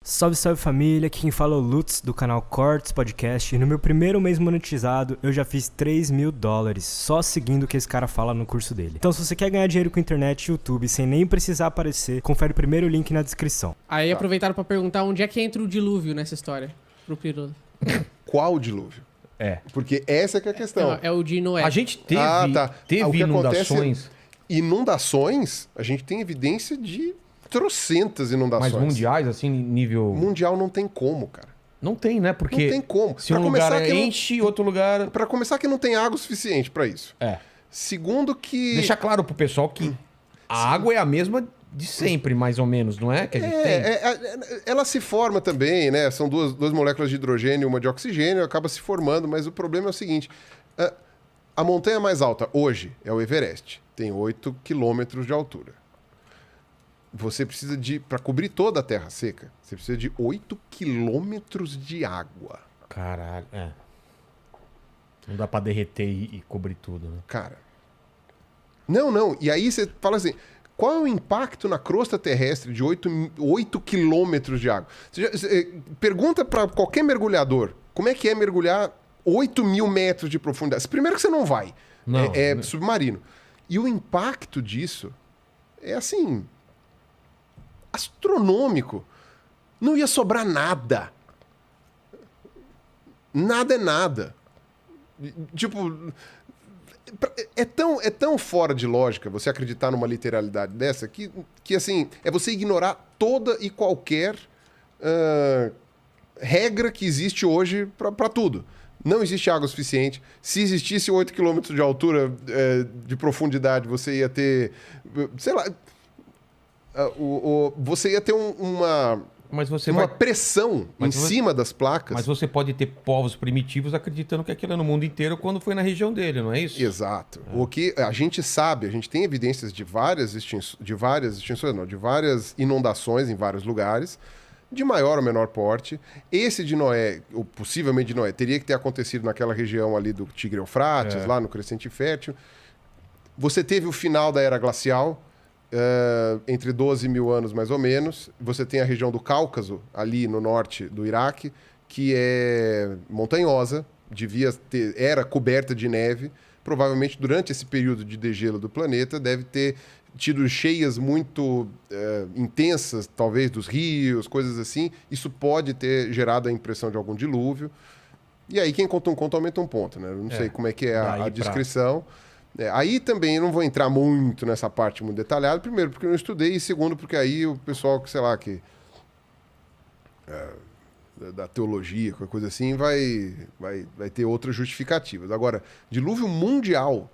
Salve, salve família, aqui quem fala é o Lutz do canal Cortes Podcast e no meu primeiro mês monetizado eu já fiz $3.000 só seguindo o que esse cara fala no curso dele. Então se você quer ganhar dinheiro com internet e YouTube sem nem precisar aparecer, confere o primeiro link na descrição. Aí aproveitaram pra perguntar onde é que entra o dilúvio nessa história pro Pirulo. Qual dilúvio? É. Porque essa que é a questão. É o de Noé. A gente teve, O que inundações. Inundações, a gente tem evidência de trocentas inundações. Mas mundiais, assim, nível... Mundial não tem como, cara. Não tem, né? Porque não tem como. Se um lugar enche, outro lugar... Pra começar que não tem água suficiente pra isso. É. Segundo que... Deixa claro pro pessoal que a água é a mesma de sempre, mais ou menos, não é? Que a gente tem. Ela se forma também, né? São duas moléculas de hidrogênio e uma de oxigênio, acaba se formando, mas o problema é o seguinte. A montanha mais alta hoje é o Everest. Tem 8 quilômetros de altura. Você precisa para cobrir toda a terra seca, você precisa de 8 quilômetros de água. Caralho, é. Não dá pra derreter e cobrir tudo, né? Cara. Não. E aí você fala assim, qual é o impacto na crosta terrestre de 8 quilômetros de água? Pergunta para qualquer mergulhador, como é que é mergulhar 8.000 metros de profundidade? Primeiro que você não vai. Não, é submarino. E o impacto disso é assim... astronômico. Não ia sobrar nada. Nada é nada. Tipo, é tão fora de lógica você acreditar numa literalidade dessa que assim, é você ignorar toda e qualquer regra que existe hoje para tudo. Não existe água suficiente. Se existisse 8 km de altura de profundidade, você ia ter... sei lá... você ia ter uma pressão em cima das placas. Mas você pode ter povos primitivos acreditando que aquilo é no mundo inteiro quando foi na região dele, não é isso? Exato. O que a gente sabe, a gente tem evidências de várias inundações em vários lugares, de maior ou menor porte. Esse de Noé, ou possivelmente de Noé, teria que ter acontecido naquela região ali do Tigre-Eufrates, lá no Crescente Fértil. Você teve o final da Era Glacial, entre 12 mil anos mais ou menos. Você tem a região do Cáucaso, ali no norte do Iraque, que é montanhosa, era coberta de neve. Provavelmente durante esse período de degelo do planeta deve ter tido cheias muito intensas, talvez dos rios, coisas assim. Isso pode ter gerado a impressão de algum dilúvio. E aí quem conta um conto aumenta um ponto, né? Eu não sei como é que é a descrição. Aí também eu não vou entrar muito nessa parte muito detalhada. Primeiro, porque eu não estudei. E segundo, porque aí o pessoal que, sei lá, da teologia, qualquer coisa assim, vai ter outras justificativas. Agora, dilúvio mundial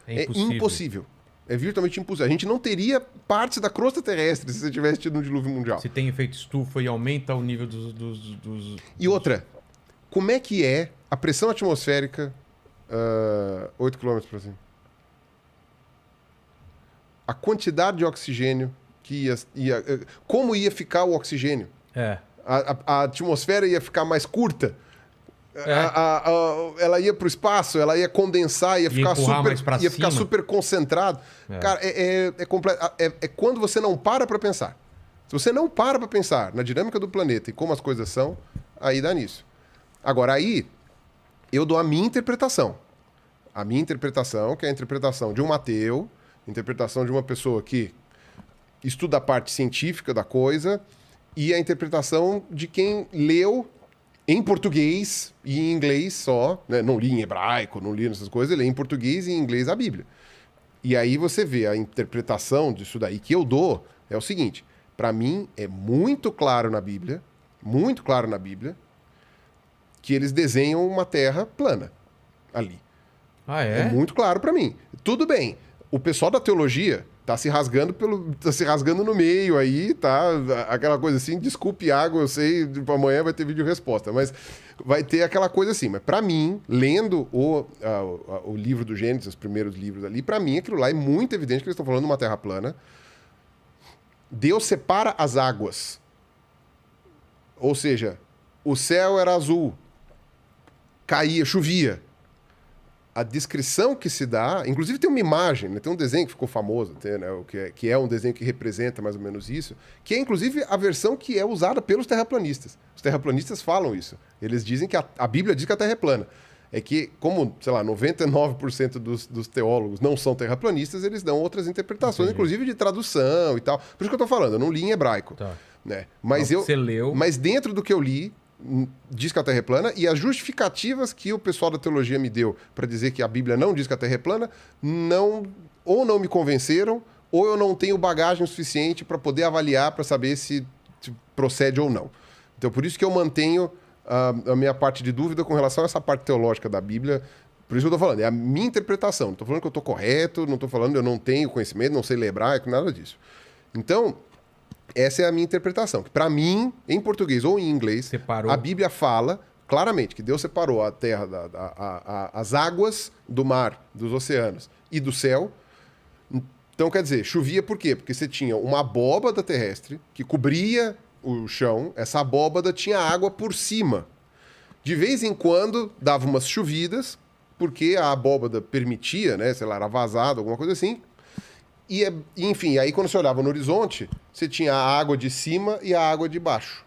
é impossível. É virtualmente impossível. A gente não teria partes da crosta terrestre se você tivesse tido um dilúvio mundial. Se tem efeito estufa e aumenta o nível dos... E outra, como é que é a pressão atmosférica 8 km por cima? A quantidade de oxigênio que como ia ficar o oxigênio? A atmosfera ia ficar mais curta? Ela ia para o espaço, ela ia condensar, ia ficar super concentrado. Cara, é quando você não para pensar. Se você não para pensar na dinâmica do planeta e como as coisas são, aí dá nisso. Agora, aí eu dou a minha interpretação. A minha interpretação, que é a interpretação de um ateu, interpretação de uma pessoa que estuda a parte científica da coisa, e a interpretação de quem leu em português e em inglês só, né? Não li em hebraico, não li nessas coisas, lê em português e em inglês a Bíblia. E aí você vê a interpretação disso daí que eu dou, é o seguinte: para mim é muito claro na Bíblia, que eles desenham uma terra plana ali. É muito claro para mim. Tudo bem, o pessoal da teologia tá se rasgando no meio aí, tá? Aquela coisa assim, desculpe, Iago, eu sei, amanhã vai ter vídeo resposta, mas vai ter aquela coisa assim. Mas para mim, lendo o livro do Gênesis, os primeiros livros ali, para mim aquilo lá é muito evidente que eles estão falando de uma terra plana. Deus separa as águas. Ou seja, o céu era azul, chovia. a descrição que se dá, inclusive tem uma imagem, né? Tem um desenho que ficou famoso, né? Que é um desenho que representa mais ou menos isso, que é inclusive a versão que é usada pelos terraplanistas. Os terraplanistas falam isso. Eles dizem que a Bíblia diz que a Terra é plana. É que, como, sei lá, 99% dos teólogos não são terraplanistas, eles dão outras interpretações, inclusive de tradução e tal. Por isso que eu tô falando, eu não li em hebraico. Tá. Né? Você leu. Mas dentro do que eu li, diz que a Terra é plana, e as justificativas que o pessoal da teologia me deu para dizer que a Bíblia não diz que a Terra é plana, ou não me convenceram, ou eu não tenho bagagem suficiente para poder avaliar, para saber se procede ou não. Então, por isso que eu mantenho a minha parte de dúvida com relação a essa parte teológica da Bíblia. Por isso que eu estou falando, é a minha interpretação. Não estou falando que eu estou correto, não estou falando que eu não tenho conhecimento, não sei ler hebraico, nada disso. Então, essa é a minha interpretação. Que para mim, em português ou em inglês, Separou. a Bíblia fala claramente que Deus separou a terra, as águas do mar, dos oceanos e do céu. Então, quer dizer, chovia por quê? Porque você tinha uma abóbada terrestre que cobria o chão, essa abóbada tinha água por cima. De vez em quando dava umas chovidas, porque a abóbada permitia, né, sei lá, era vazado, alguma coisa assim. E, enfim, aí quando você olhava no horizonte, você tinha a água de cima e a água de baixo.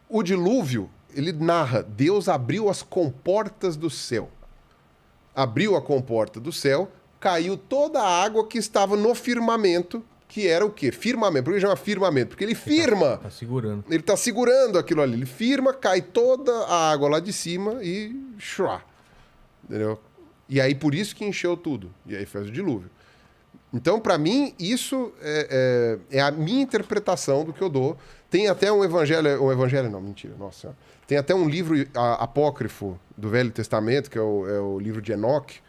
O dilúvio, ele narra, Deus abriu as comportas do céu. Abriu a comporta do céu, caiu toda a água que estava no firmamento, que era o quê? Firmamento. Por que chama firmamento? Porque ele firma. Tá segurando. Ele está segurando aquilo ali. Ele firma, cai toda a água lá de cima e... Entendeu? E aí, por isso que encheu tudo. E aí fez o dilúvio. Então, para mim, isso é a minha interpretação do que eu dou. Tem até um evangelho... Um evangelho não, mentira. Nossa Senhora. Tem até um livro apócrifo do Velho Testamento, que é o livro de Enoque,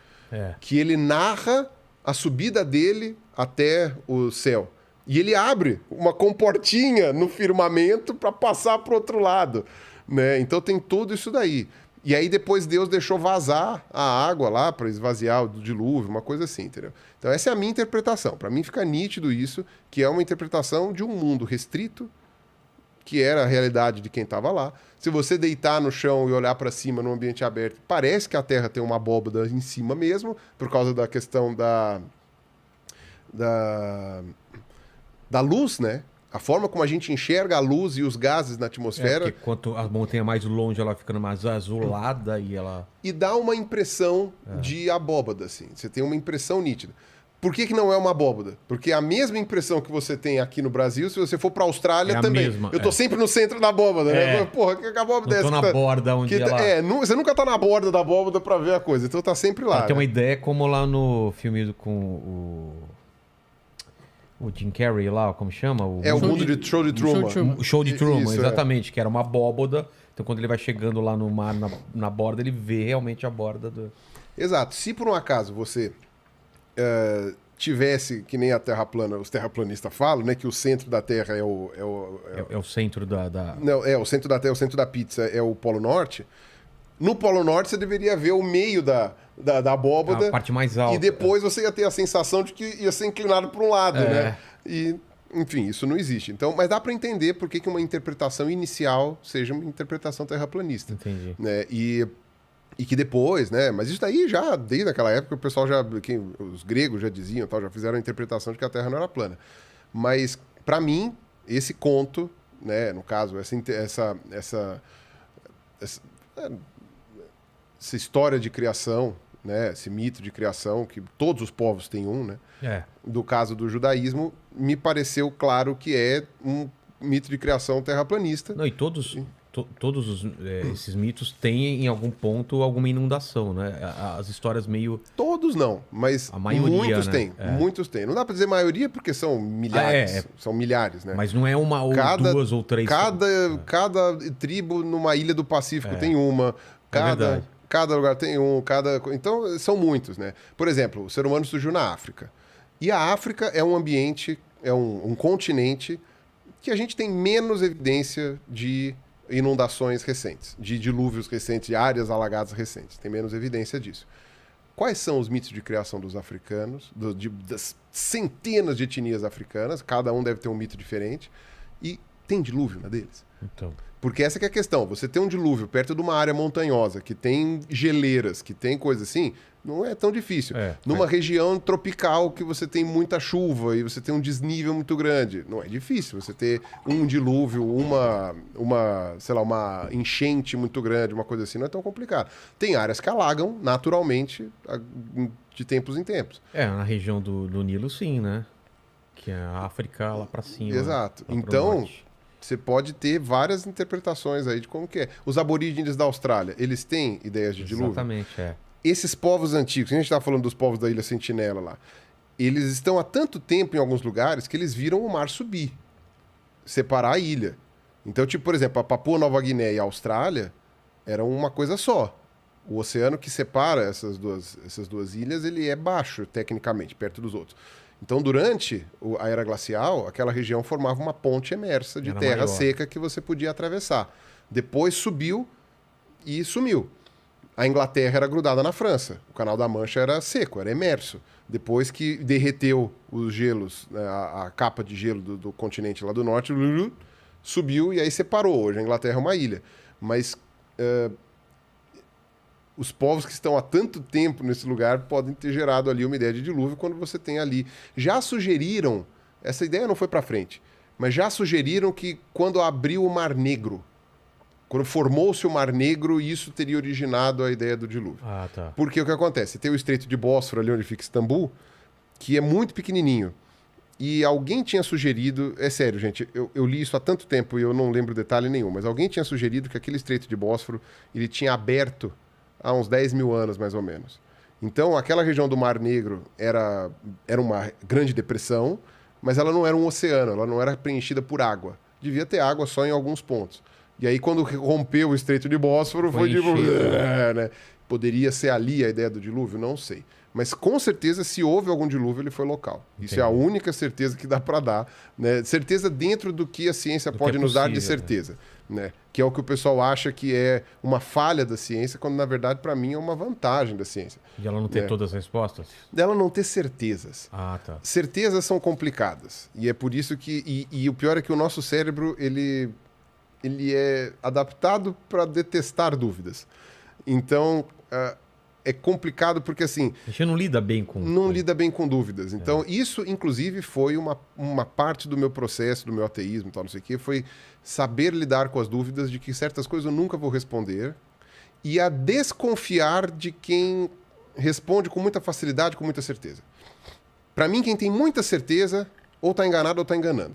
que ele narra a subida dele até o céu. E ele abre uma comportinha no firmamento para passar para o outro lado. Né? Então tem tudo isso daí. E aí depois Deus deixou vazar a água lá para esvaziar o dilúvio, uma coisa assim, entendeu? Então essa é a minha interpretação. Para mim fica nítido isso, que é uma interpretação de um mundo restrito, que era a realidade de quem estava lá. Se você deitar no chão e olhar para cima num ambiente aberto, parece que a Terra tem uma abóbada em cima mesmo, por causa da questão da luz, né? A forma como a gente enxerga a luz e os gases na atmosfera. Porque quanto a montanha mais longe, ela ficando mais azulada e ela... E dá uma impressão de abóbada, assim. Você tem uma impressão nítida. Por que não é uma abóbada? Porque a mesma impressão que você tem aqui no Brasil, se você for pra Austrália também. Mesma, eu tô sempre no centro da abóbada, né? Porra, que abóbada é essa? Não tô na borda onde ela... você nunca tá na borda da abóbada pra ver a coisa. Então tá sempre lá. Tem uma ideia como lá no filme com o Jim Carrey lá, como chama? O mundo de Show de Truman. O Show de Truman, Isso, exatamente. Que era uma abóbada. Então quando ele vai chegando lá no mar, na borda, ele vê realmente a borda do... Exato. Se por um acaso você... tivesse, que nem a Terra plana, os terraplanistas falam, né? Que o centro da Terra é o centro da... Não, o centro da Terra, o centro da pizza é o Polo Norte. No Polo Norte você deveria ver o meio da abóbada. A parte mais alta. E depois você ia ter a sensação de que ia ser inclinado para um lado, né? E, enfim, isso não existe. Então, mas dá para entender por que uma interpretação inicial seja uma interpretação terraplanista. Entendi. Né? E que depois, né? Mas isso daí já, desde aquela época, o pessoal os gregos já diziam, tal, já fizeram a interpretação de que a Terra não era plana. Mas, para mim, esse conto, né? No caso, essa história de criação, né? Esse mito de criação, que todos os povos têm um, né? Do caso do judaísmo, me pareceu claro que é um mito de criação terraplanista. Não, e todos esses mitos têm, em algum ponto, alguma inundação, né? As histórias meio... Todos não, mas a maioria, muitos né? têm. Muitos têm. Não dá pra dizer maioria porque são milhares. São milhares, né? Mas não é uma ou duas ou três. Cada tribo numa ilha do Pacífico tem uma. Cada lugar tem um. Então, são muitos, né? Por exemplo, o ser humano surgiu na África. E a África é um ambiente, é um continente que a gente tem menos evidência de inundações recentes, de dilúvios recentes, de áreas alagadas recentes. Tem menos evidência disso. Quais são os mitos de criação dos africanos, das centenas de etnias africanas? Cada um deve ter um mito diferente. E Tem dilúvio na deles? Então, Porque essa que é a questão. Você tem um dilúvio perto de uma área montanhosa, que tem geleiras, que tem coisa assim, não é tão difícil. Numa região tropical que você tem muita chuva e você tem um desnível muito grande, não é difícil você ter um dilúvio, sei lá, uma enchente muito grande, uma coisa assim, não é tão complicado. Tem áreas que alagam naturalmente de tempos em tempos. na região do Nilo, sim, né? Que é a África lá pra cima. Exato. Lá pro Então, norte. você pode ter várias interpretações aí de como que é. Os aborígenes da Austrália, eles têm ideias de dilúvio? Exatamente, Esses povos antigos, a gente estava falando dos povos da Ilha Sentinela lá, eles estão há tanto tempo em alguns lugares que eles viram o mar subir, separar a ilha. Então, tipo, por exemplo, a Papua Nova Guiné e a Austrália eram uma coisa só. O oceano que separa essas duas ilhas, ele é baixo, tecnicamente, perto dos outros. Então, durante a era glacial, aquela região formava uma ponte emersa de Era terra maior. seca que você podia atravessar. Depois subiu e sumiu. A Inglaterra era grudada na França. O Canal da Mancha era seco, era emerso. Depois que derreteu os gelos, né, a capa de gelo do continente lá do norte, subiu e aí separou. Hoje a Inglaterra é uma ilha. Mas os povos que estão há tanto tempo nesse lugar podem ter gerado ali uma ideia de dilúvio quando você tem ali. Já sugeriram, essa ideia não foi para frente, mas já sugeriram que quando abriu o Mar Negro, quando formou-se o Mar Negro, isso teria originado a ideia do dilúvio. Ah, tá. Porque o que acontece? Tem o Estreito de Bósforo ali onde fica Istambul, que é muito pequenininho. E alguém tinha sugerido, é sério, gente, eu li isso há tanto tempo e eu não lembro detalhe nenhum, mas alguém tinha sugerido que aquele Estreito de Bósforo ele tinha aberto há uns 10 mil anos, mais ou menos. Então, aquela região do Mar Negro era uma grande depressão, mas ela não era um oceano, ela não era preenchida por água. Devia ter água só em alguns pontos. E aí, quando rompeu o Estreito de Bósforo, foi tipo... né? Poderia ser ali a ideia do dilúvio? Não sei. Mas, com certeza, se houve algum dilúvio, ele foi local. Isso é a única certeza que dá para dar. Né? Certeza dentro do que a ciência pode nos dar de certeza. Né? Que é o que o pessoal acha que é uma falha da ciência, quando, na verdade, para mim, é uma vantagem da ciência. E ela não ter todas as respostas? Dela não ter certezas. Ah, tá. Certezas são complicadas. E é por isso que... E o pior é que o nosso cérebro, ele é adaptado para detestar dúvidas. Então, é complicado porque, assim... A gente não lida bem com... Não lida bem com dúvidas. Então, isso, inclusive, foi uma parte do meu processo, do meu ateísmo, tal, não sei o quê, foi saber lidar com as dúvidas de que certas coisas eu nunca vou responder e a desconfiar de quem responde com muita facilidade, com muita certeza. Para mim, quem tem muita certeza, ou está enganado ou está enganando.